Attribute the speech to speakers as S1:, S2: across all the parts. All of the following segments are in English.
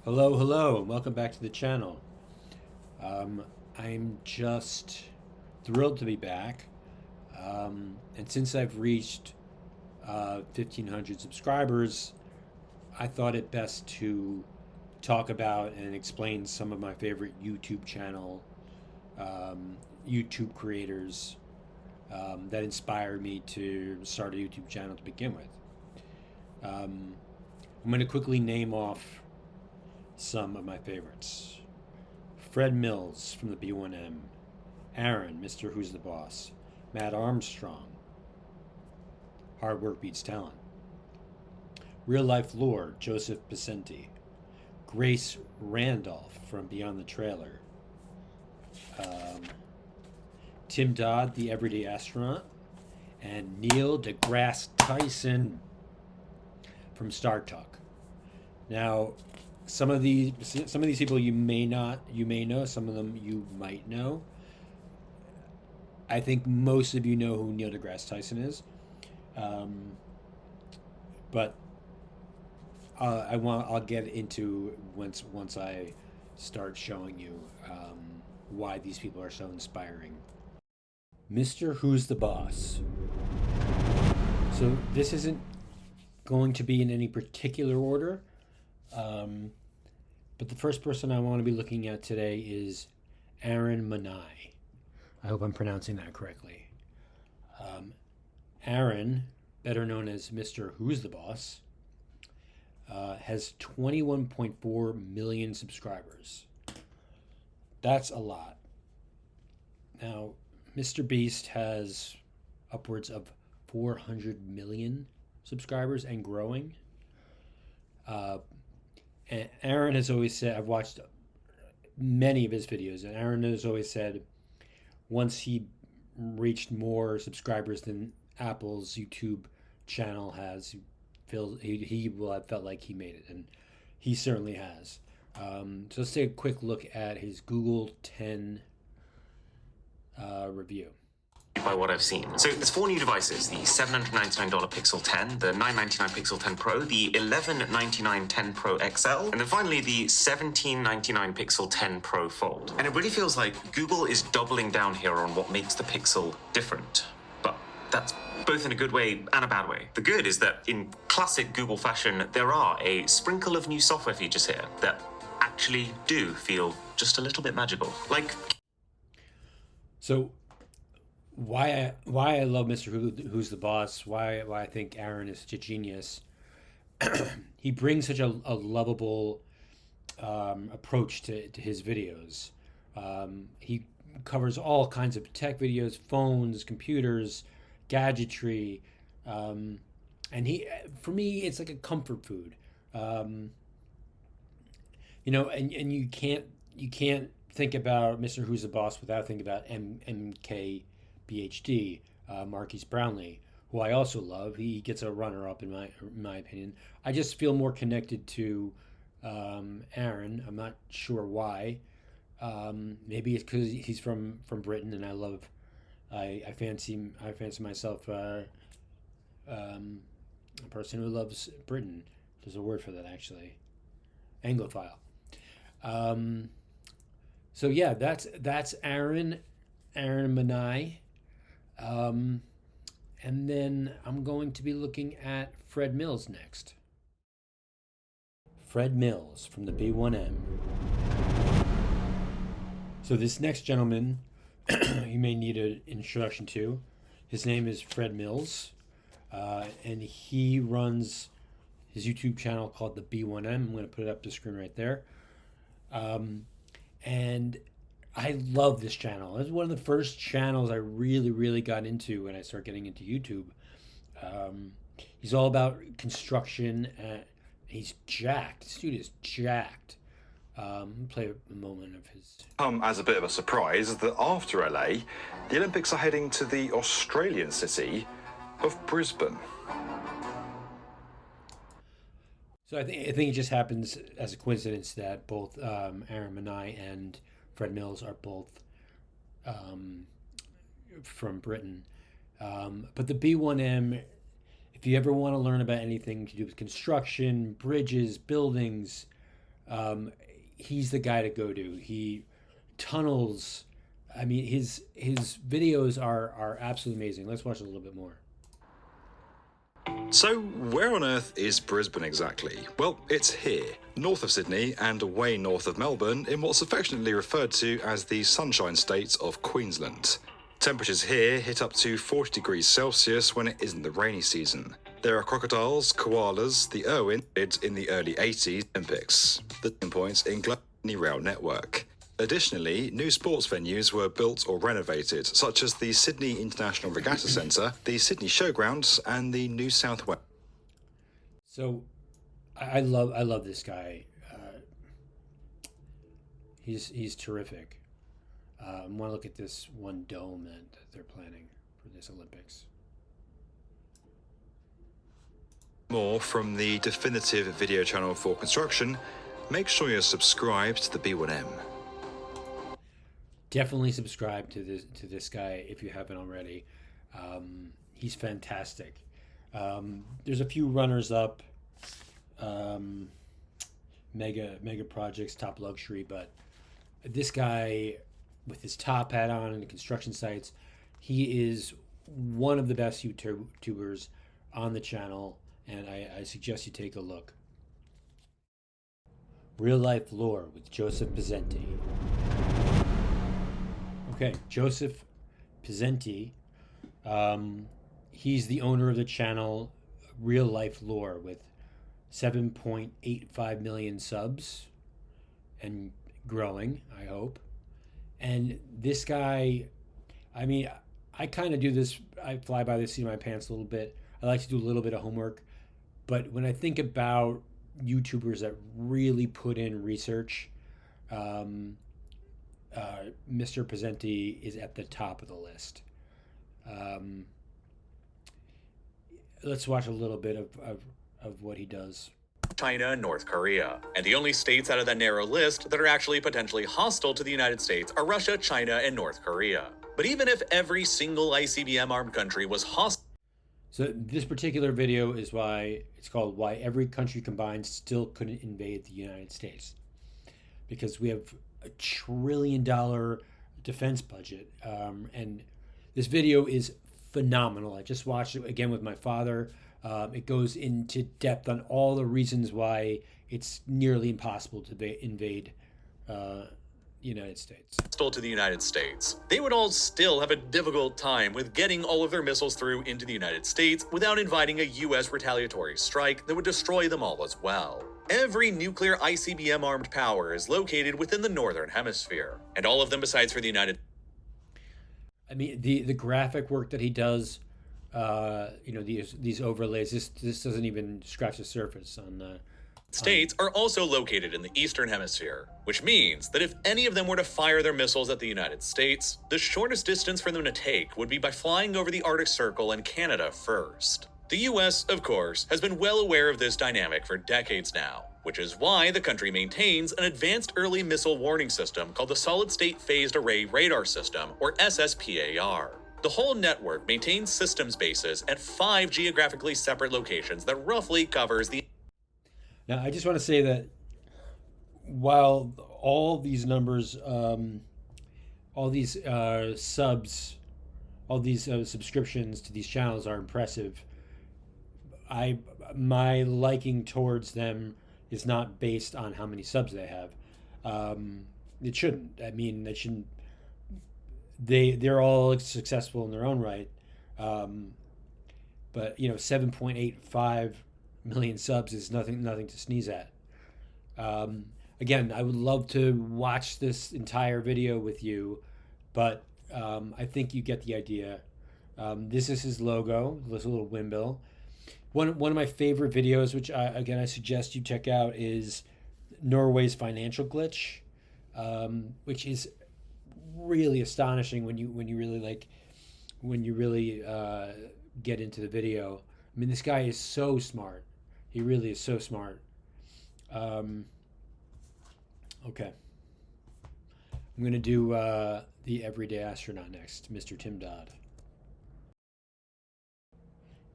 S1: Hello, hello, and welcome back to the channel. I'm just thrilled to be back. And since I've reached 1,500 subscribers, I thought it best to talk about and explain some of my favorite YouTube creators that inspired me to start a YouTube channel to begin with. I'm going to quickly name off some of my favorites. Fred Mills from the B1M, Arun, Mr. Who's the Boss, Matt Armstrong, Hard Work Beats Talent, Real Life Lore, Joseph Piscenti, Grace Randolph from Beyond the Trailer, um, Tim Dodd, the Everyday Astronaut, and Neil deGrasse Tyson from StarTalk. Now, some of these people you may know, some of them you might know. I think most of you know who Neil deGrasse Tyson is, um, but I'll get into once I start showing you why these people are so inspiring. Mr. Who's the Boss. So this isn't going to be in any particular order. But the first person I want to be looking at today is Arun Manai. I hope I'm pronouncing that correctly. Arun, better known as Mr. Who's the Boss, has 21.4 million subscribers. That's a lot. Now, Mr. Beast has upwards of 400 million subscribers and growing. And Arun has always said, I've watched many of his videos, and Arun has always said once he reached more subscribers than Apple's YouTube channel has, he will have felt like he made it, and he certainly has. So let's take a quick look at his Google 10 review.
S2: By what I've seen. So there's four new devices: the $799 Pixel 10, the $999 Pixel 10 Pro, the $1199 10 Pro XL, and then finally the $1799 Pixel 10 Pro Fold. And it really feels like Google is doubling down here on what makes the Pixel different. But that's both in a good way and a bad way. The good is that in classic Google fashion, there are a sprinkle of new software features here that actually do feel just a little bit magical.
S1: So why I love Mr. Who's the Boss, why I think Arun is such a genius. He brings such a lovable approach to his videos. He covers all kinds of tech videos, phones, computers, gadgetry, and for me, it's like a comfort food. And you can't think about Mr. Who's the Boss without thinking about MK PhD, Marquise Brownlee, who I also love. He gets a runner-up in my opinion. I just feel more connected to Arun. I'm not sure why. Maybe it's because he's from Britain, and I fancy myself a person who loves Britain. There's a word for that, actually. Anglophile. So yeah, that's Arun Manai. And then I'm going to be looking at Fred Mills next. Fred Mills from the B1M. So this next gentleman, you may need an introduction to. His name is Fred Mills, and he runs his YouTube channel called the B1M. I'm going to put it up the screen right there. And I love this channel. It's one of the first channels I really got into when I started getting into YouTube. He's all about construction. He's jacked. This dude is jacked. Play a moment of his.
S3: As a bit of a surprise that after LA, the Olympics are heading to the Australian city of Brisbane.
S1: So I think it just happens as a coincidence that both Arun Manai and Fred Mills are both from Britain. But the B1M, if you ever want to learn about anything to do with construction, bridges, buildings, He's the guy to go to. He tunnels. I mean, his videos are absolutely amazing. Let's watch a little bit more.
S3: So, where on earth is Brisbane exactly? Well, it's here, north of Sydney and way north of Melbourne, in what's affectionately referred to as the Sunshine State of Queensland. Temperatures here hit up to 40 degrees Celsius when it isn't the rainy season. There are crocodiles, koalas, the Irwin did in the early 80s Olympics, the points in Global Rail Network. Additionally, new sports venues were built or renovated, such as the Sydney International Regatta Centre, the Sydney Showgrounds, and the New South Wales.
S1: So, I love this guy. He's terrific. I want to look at this one dome that they're planning for this Olympics.
S3: More from the definitive video channel for construction. Make sure you're subscribed to the B1M.
S1: Definitely subscribe to this guy if you haven't already. He's fantastic. There's a few runners up, mega projects, top luxury, but this guy with his top hat on and the construction sites, he is one of the best YouTubers on the channel, and I suggest you take a look. Real life lore with Joseph Piscenti. Okay, Joseph Piscenti, he's the owner of the channel Real Life Lore with 7.85 million subs and growing, I hope. And this guy, I mean, I kind of do this, I fly by the seat of my pants a little bit. I like to do a little bit of homework. But when I think about YouTubers that really put in research, Mr. Piscenti is at the top of the list. Let's watch a little bit of what he does.
S4: China and North Korea. And the only states out of that narrow list that are actually potentially hostile to the United States are Russia, China, and North Korea. But even if every single ICBM armed country was hostile.
S1: So this particular video is why it's called Why Every Country Combined Still Couldn't Invade the United States. Because we have a $1 trillion defense budget. And this video is phenomenal. I just watched it again with my father. It goes into depth on all the reasons why it's nearly impossible to invade the United States.
S4: To the United States. They would all still have a difficult time with getting all of their missiles through into the United States without inviting a US retaliatory strike that would destroy them all as well. Every nuclear ICBM armed power is located within the Northern Hemisphere, and all of them besides for the United
S1: I mean, the graphic work that he does, these overlays, this doesn't even scratch the surface on
S4: States are also located in the Eastern Hemisphere, which means that if any of them were to fire their missiles at the United States, the shortest distance for them to take would be by flying over the Arctic Circle and Canada first. The US, of course, has been well aware of this dynamic for decades now, which is why the country maintains an advanced early missile warning system called the Solid State Phased Array Radar System, or SSPAR. The whole network maintains systems bases at 5 geographically separate locations that roughly covers the...
S1: Now, I just want to say that while all these numbers, all these subs, all these subscriptions to these channels are impressive, my liking towards them is not based on how many subs they have. It shouldn't. I mean, they shouldn't. They're all successful in their own right, but 7.85 million subs is nothing to sneeze at. Again, I would love to watch this entire video with you, but I think you get the idea. This is his logo, this little windmill. One of my favorite videos, which I suggest you check out, is Norway's financial glitch, which is really astonishing when you really get into the video. I mean, this guy is so smart. He really is so smart. Okay. I'm going to do the Everyday Astronaut next, Mr. Tim Dodd.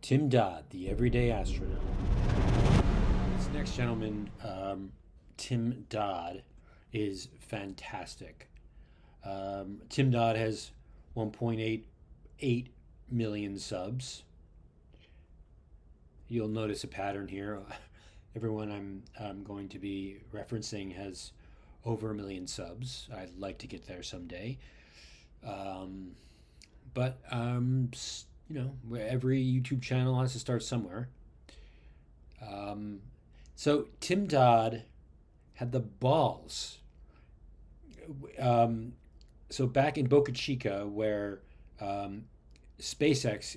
S1: Tim Dodd, the Everyday Astronaut. This next gentleman Tim Dodd is fantastic. Tim Dodd has 1.88 million subs. You'll notice a pattern here. Everyone I'm going to be referencing has over 1 million subs. I'd like to get there someday. But every YouTube channel has to start somewhere. So Tim Dodd had the balls. So back in Boca Chica, where SpaceX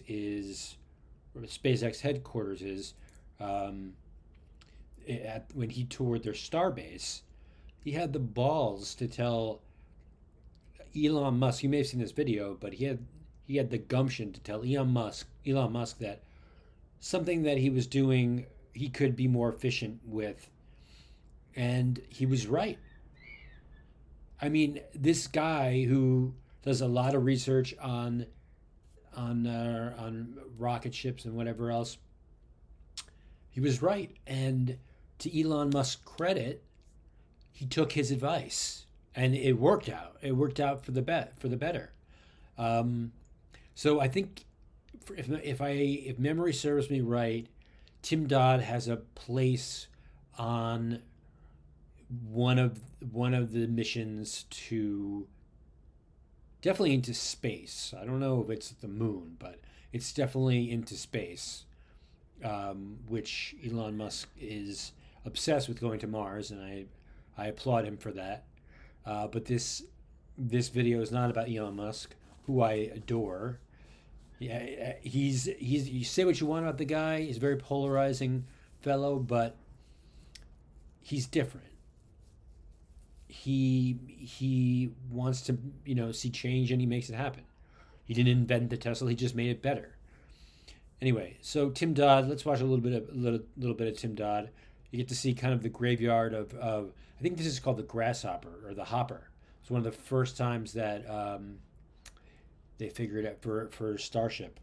S1: headquarters is, when he toured their starbase, he had the balls to tell Elon Musk. You may have seen this video, but he had the gumption to tell Elon Musk that something that he was doing he could be more efficient with, and he was right. I mean, this guy who does a lot of research on rocket ships and whatever else, he was right. And to Elon Musk's credit, he took his advice, and it worked out. It worked out for the better. So I think, if memory serves me right, Tim Dodd has a place on one of the missions to definitely into space. I don't know if it's the moon, but it's definitely into space, which Elon Musk is obsessed with going to Mars, and I applaud him for that. But this video is not about Elon Musk, who I adore. Yeah, he's you say what you want about the guy. He's a very polarizing fellow, but he's different. He wants to see change, and he makes it happen. He didn't invent the Tesla; he just made it better. Anyway, so Tim Dodd. Let's watch a little bit of Tim Dodd. You get to see kind of the graveyard of I think this is called the grasshopper or the hopper. It's one of the first times that they figured out for Starship.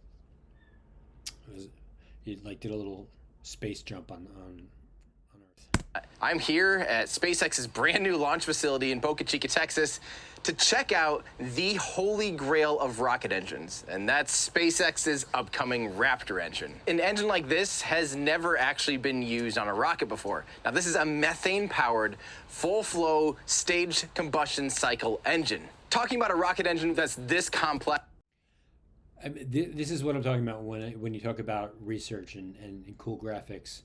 S1: He did a little space jump on Earth.
S5: I'm here at SpaceX's brand new launch facility in Boca Chica, Texas, to check out the holy grail of rocket engines, and that's SpaceX's upcoming Raptor engine. An engine like this has never actually been used on a rocket before. Now, this is a methane-powered, full-flow, staged combustion cycle engine. Talking about a rocket engine that's this complex.
S1: I mean, this is what I'm talking about when you talk about research and cool graphics.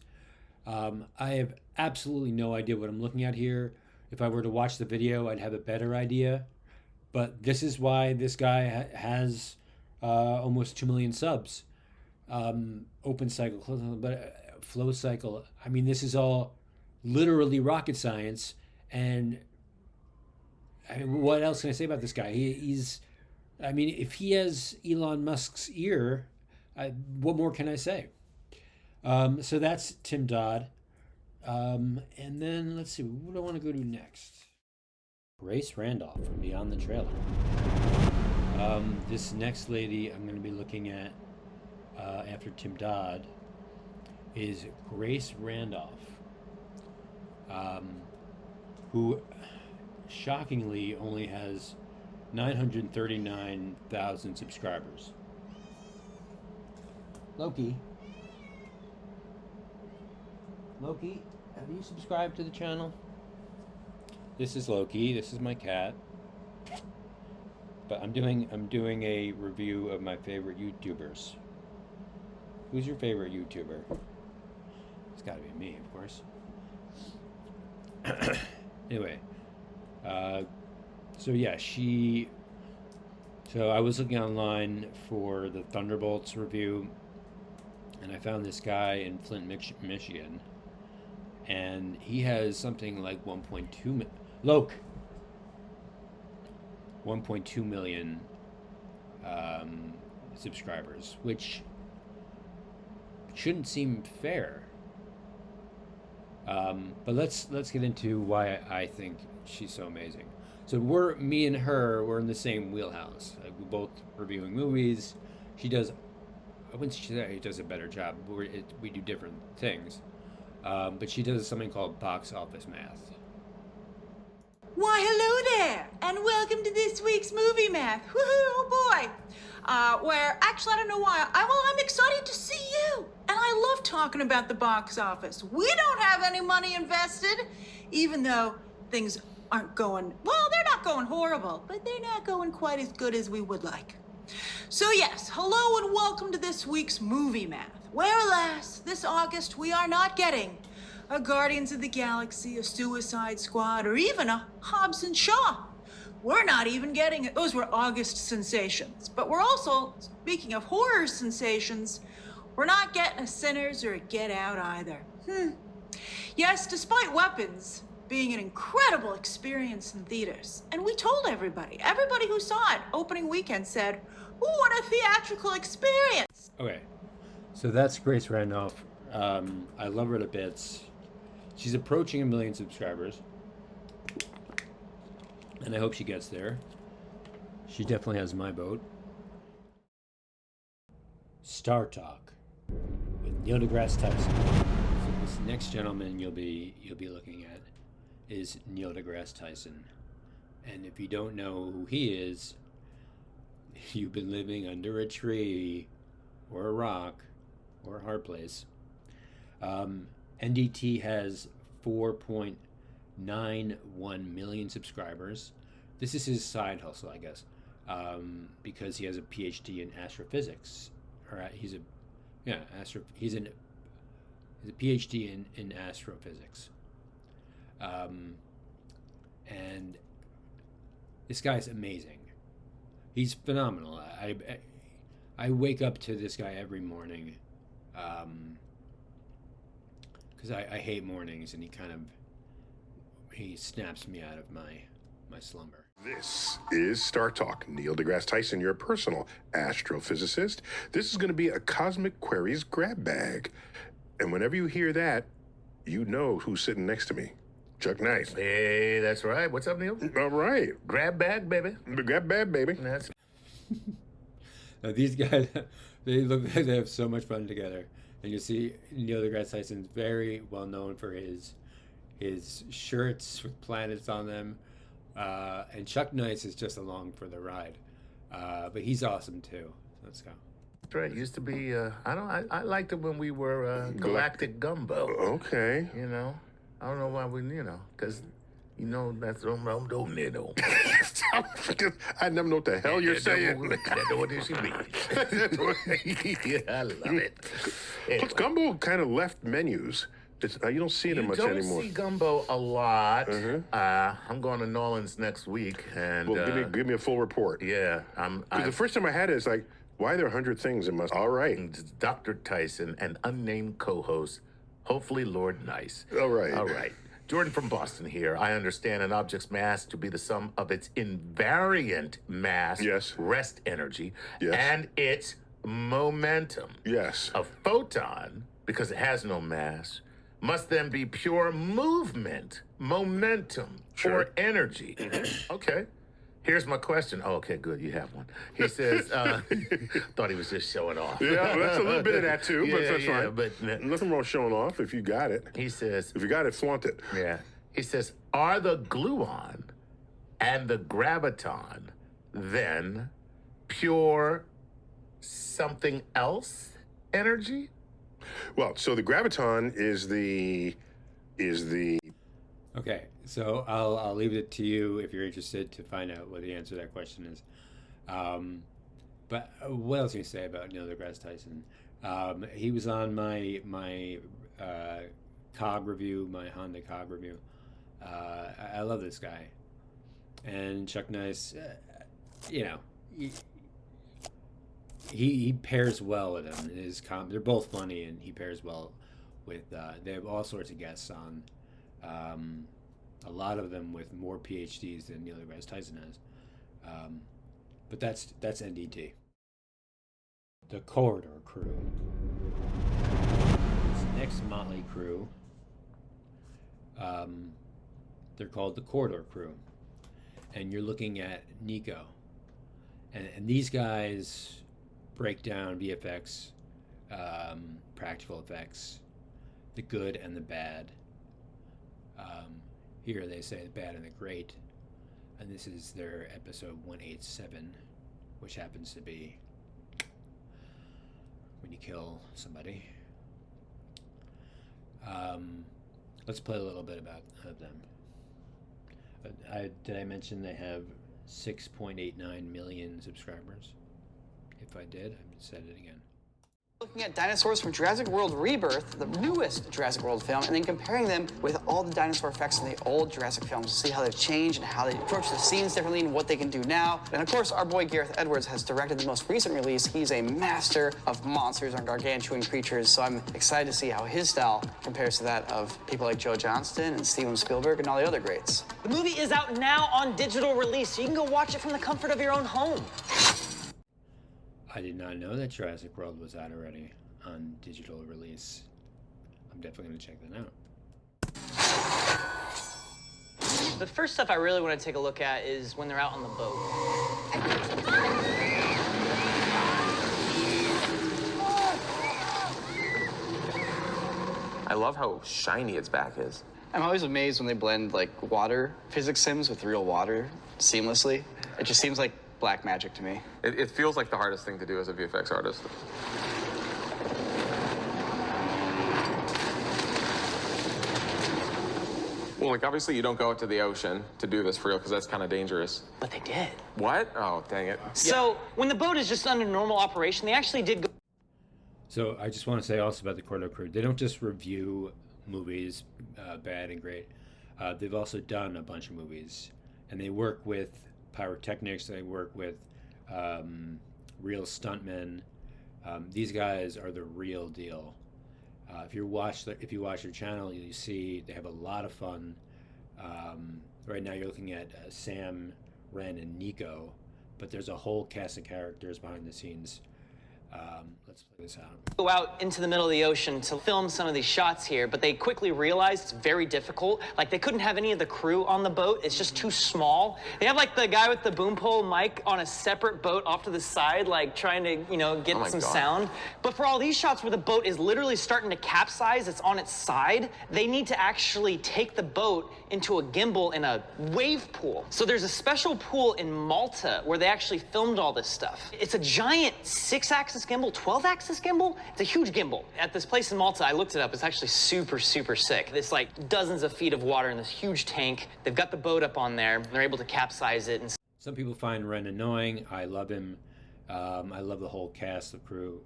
S1: I have absolutely no idea what I'm looking at here. If I were to watch the video, I'd have a better idea. But this is why this guy has almost 2 million subs. Open cycle, but flow cycle. I mean, this is all literally rocket science. And I mean, what else can I say about this guy? I mean, if he has Elon Musk's ear, what more can I say? So that's Tim Dodd. And then let's see, what do I want to go to next? Grace Randolph from Beyond the Trailer. This next lady I'm going to be looking at after Tim Dodd is Grace Randolph, who shockingly only has 939,000 subscribers. Loki, have you subscribed to the channel? This is Loki. This is my cat. But I'm doing a review of my favorite YouTubers. Who's your favorite YouTuber? It's got to be me, of course. Anyway, so yeah, So I was looking online for the Thunderbolts review, and I found this guy in Flint, Michigan, and he has something like 1.2 million subscribers, which shouldn't seem fair. But let's get into why I think she's so amazing. So me and her, we're in the same wheelhouse. Like, we're both reviewing movies. She does, I wouldn't say she does a better job. We do different things. But she does something called box office math.
S6: Why, hello there, and welcome to this week's Movie Math. Woohoo, oh boy. Where, actually, I don't know why. I'm excited to see you. And I love talking about the box office. We don't have any money invested, even though things aren't going, well, they're not going horrible, but they're not going quite as good as we would like. So yes, hello and welcome to this week's Movie Math, where alas, this August we are not getting a Guardians of the Galaxy, a Suicide Squad, or even a Hobbs and Shaw. We're not even getting it. Those were August sensations. But we're also, speaking of horror sensations, we're not getting a Sinners or a Get Out either. Yes, despite Weapons being an incredible experience in theaters, and we told everybody who saw it opening weekend said, "Ooh, what a theatrical experience."
S1: Okay, so that's Grace Randolph. I love her to bits. She's approaching 1 million subscribers, and I hope she gets there. She definitely has my vote. StarTalk with Neil deGrasse Tyson. So this next gentleman you'll be looking at is Neil deGrasse Tyson, and if you don't know who he is, you've been living under a tree, or a rock, or a hard place. NDT has 4.91 million subscribers. This is his side hustle, I guess, because he has a PhD in astrophysics. He's a PhD in astrophysics. And this guy's amazing. He's phenomenal. I wake up to this guy every morning. Because I hate mornings, and he snaps me out of my slumber.
S7: This is StarTalk. Neil deGrasse Tyson, your personal astrophysicist. This is going to be a Cosmic Queries grab bag. And whenever you hear that, you know who's sitting next to me. Chuck Nice.
S8: Hey, that's right. What's up, Neil?
S7: All right.
S8: Grab bag, baby.
S7: Grab bag, baby.
S8: That's
S1: Now, these guys, they look like they have so much fun together. And you see Neil deGrasse Tyson's very well known for his shirts with planets on them. And Chuck Nice is just along for the ride. But he's awesome too. Let's go.
S8: That's right. Used to be, I liked it when we were Galactic Gumbo.
S7: Okay.
S8: You know? I don't know why we, because, that's what I'm doing there, though.
S7: I never know what the hell you're saying.
S8: That's what it should be. Yeah, I love it.
S7: Plus,
S8: Anyway.
S7: Gumbo kind of left menus. You don't see it much
S8: You
S7: anymore.
S8: don't see Gumbo a lot. I'm going to New Orleans next week, and
S7: Well, give me a full report.
S8: yeah,
S7: Because the first time I had it, it's like, why are there 100 things in my... All right.
S8: Dr. Tyson and unnamed co-host, hopefully Lord Nice.
S7: All right.
S8: All right. Jordan from Boston here. I understand an object's mass to be the sum of its invariant mass,
S7: Yes.
S8: rest energy,
S7: Yes.
S8: and its momentum.
S7: Yes.
S8: A photon, because it has no mass, must then be pure movement, momentum,
S7: Sure.
S8: or energy. Okay. Here's my question. Oh, okay, good. You have one. He says, thought he was just showing off.
S7: Yeah, that's a little bit of that too, but
S8: Yeah,
S7: that's
S8: yeah,
S7: fine.
S8: but
S7: Nothing wrong with showing off if you got it.
S8: he says,
S7: If you got it, flaunt it.
S8: yeah. He says, are the gluon and the graviton then pure something else energy?
S7: Well, so the graviton is the
S1: Okay, so I'll leave it to you if you're interested to find out what the answer to that question is. But what else can you say about Neil deGrasse Tyson? He was on my COG review, my Honda COG review. I love this guy, and Chuck Nice. He pairs well with him. They're both funny, and he pairs well with. They have all sorts of guests on. A lot of them with more PhDs than Neil deGrasse Tyson has. But that's NDT. The Corridor Crew. This next motley crew, they're called the Corridor Crew. And you're looking at Nico. And these guys break down VFX, practical effects, the good and the bad. Here they say the bad and the great, and this is their episode 187, which happens to be when you kill somebody. Let's play a little bit about them. Did I mention they have 6.89 million subscribers? If I did, I said it again.
S9: Looking at dinosaurs from Jurassic World Rebirth, the newest Jurassic World film, and then comparing them with all the dinosaur effects in the old Jurassic films to see how they've changed and how they approach the scenes differently and what they can do now. And of course, our boy Gareth Edwards has directed the most recent release. He's a master of monsters and gargantuan creatures, so I'm excited to see how his style compares to that of people like Joe Johnston and Steven Spielberg and all the other greats.
S10: The movie is out now on digital release, so you can go watch it from the comfort of your own home.
S1: I did not know that Jurassic World was out already on digital release. I'm definitely going to check that out.
S10: The first stuff I really want to take a look at is when they're out on the boat.
S5: I love how shiny its back is.
S9: I'm always amazed when they blend like water physics sims with real water seamlessly. It just seems like black magic to me.
S5: It feels like the hardest thing to do as a VFX artist. Well, like, obviously you don't go out to the ocean to do this for real, because that's kind of dangerous.
S10: But they did.
S5: What? Oh, dang it.
S10: So, when the boat is just under normal operation, they actually did go...
S1: So I just want to say also about the Cordo crew, they don't just review movies, bad and great. They've also done a bunch of movies, and they work with pyrotechnics, they work with real stuntmen. These guys are the real deal. If you watch their channel, you see they have a lot of fun. Right now you're looking at Sam, Ren, and Nico, but there's a whole cast of characters behind the scenes. Let's play this out.
S10: Go out into the middle of the ocean to film some of these shots here, but they quickly realized it's very difficult. Like, they couldn't have any of the crew on the boat. It's just too small. They have, like, the guy with the boom pole mic on a separate boat off to the side, like, trying to, you know, get some sound. But for all these shots where the boat is literally starting to capsize, it's on its side, they need to actually take the boat into a gimbal in a wave pool. So there's a special pool in Malta where they actually filmed all this stuff. It's a giant 6-axis gimbal, 12-axis gimbal. It's a huge gimbal. At this place in Malta, I looked it up, it's actually super, super sick. It's like dozens of feet of water in this huge tank. They've got the boat up on there, and they're able to capsize it. And
S1: some people find Ren annoying. I love him. I love the whole cast, the crew,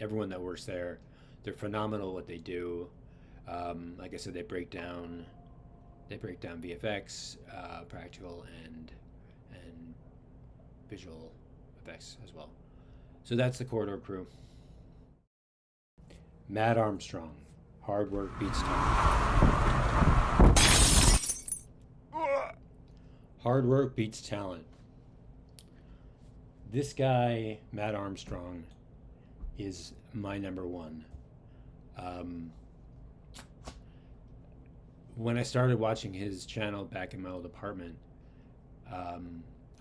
S1: everyone that works there. They're phenomenal at what they do. Like I said, they break down VFX, practical and visual effects as well. So that's the Corridor crew. Matt Armstrong, hard work beats talent. Hard work beats talent. This guy, Matt Armstrong, is my number one. When I started watching his channel back in my old apartment,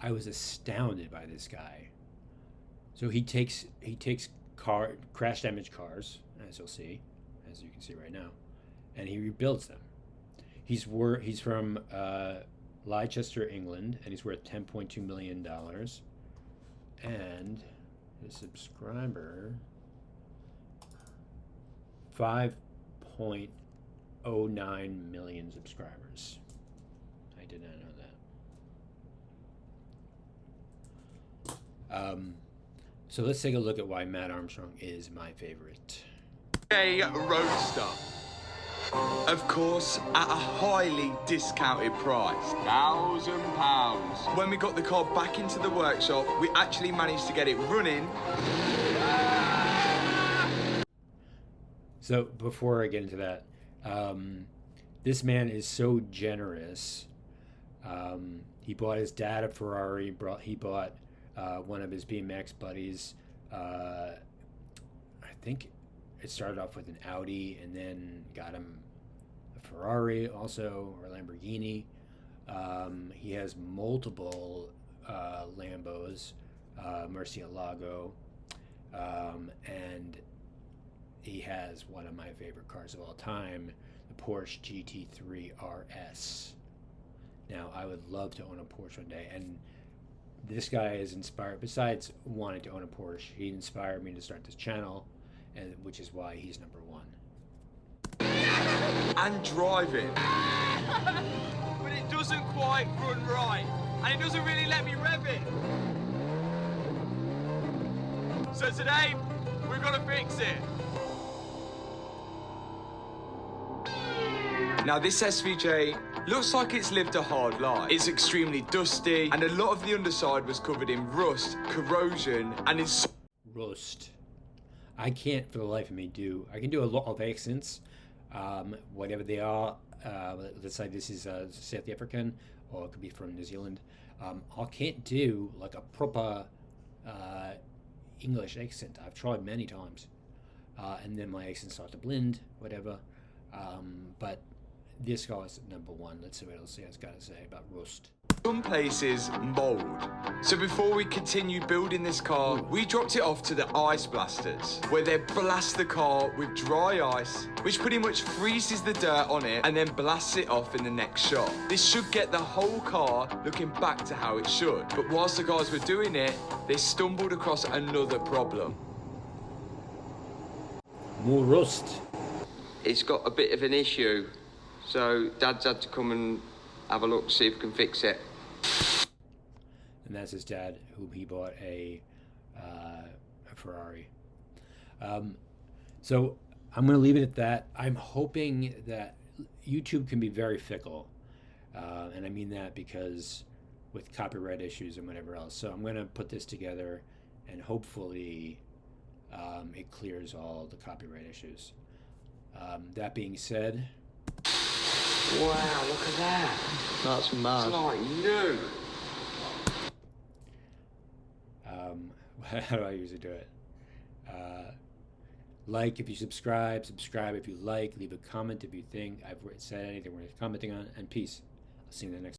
S1: I was astounded by this guy. So he takes crash damaged cars, as you can see right now, and he rebuilds them. He's from Leicester, England, and he's worth $10.2 million. And his subscriber, 5.09 million subscribers. I did not know that. So let's take a look at why Matt Armstrong is my favorite.
S11: A Roadster. Of course, at a highly discounted price. £1,000. When we got the car back into the workshop, we actually managed to get it running.
S1: So before I get into that, this man is so generous. He bought his dad a Ferrari. He bought one of his BMX buddies. I think it started off with an Audi and then got him a Ferrari also, or a Lamborghini. He has multiple Lambos, Murcielago, and he has one of my favorite cars of all time, the Porsche GT3 RS. Now, I would love to own a Porsche one day, and this guy is inspired, besides wanting to own a Porsche, he inspired me to start this channel, and which is why he's number one.
S11: And driving. But it doesn't quite run right, and it doesn't really let me rev it. So today, we're gonna fix it. Now this SVJ looks like it's lived a hard life. It's extremely dusty, and a lot of the underside was covered in rust, corrosion, and in
S1: Rust. I can't for the life of me do. I can do a lot of accents, whatever they are. Let's say this is South African, or it could be from New Zealand. I can't do like a proper English accent. I've tried many times, and then my accents start to blend, whatever. But this guy's number one. Let's see what else he has got to say about rust.
S11: some places mold. So before we continue building this car, we dropped it off to the ice blasters, where they blast the car with dry ice, which pretty much freezes the dirt on it and then blasts it off in the next shot. This should get the whole car looking back to how it should. But whilst the guys were doing it, they stumbled across another problem.
S1: More rust.
S12: It's got a bit of an issue, so Dad's had to come and have a look, see if we can fix it.
S1: And that's his dad, whom he bought a Ferrari. So I'm going to leave it at that. I'm hoping that YouTube can be very fickle, and I mean that because with copyright issues and whatever else. So I'm going to put this together, and hopefully it clears all the copyright issues. That being said,
S12: wow, look at that.
S8: That's mad.
S12: It's like new.
S1: How do I usually do it? Like if you subscribe if you like, leave a comment if you think I've said anything worth commenting on, and peace. I'll see you in the next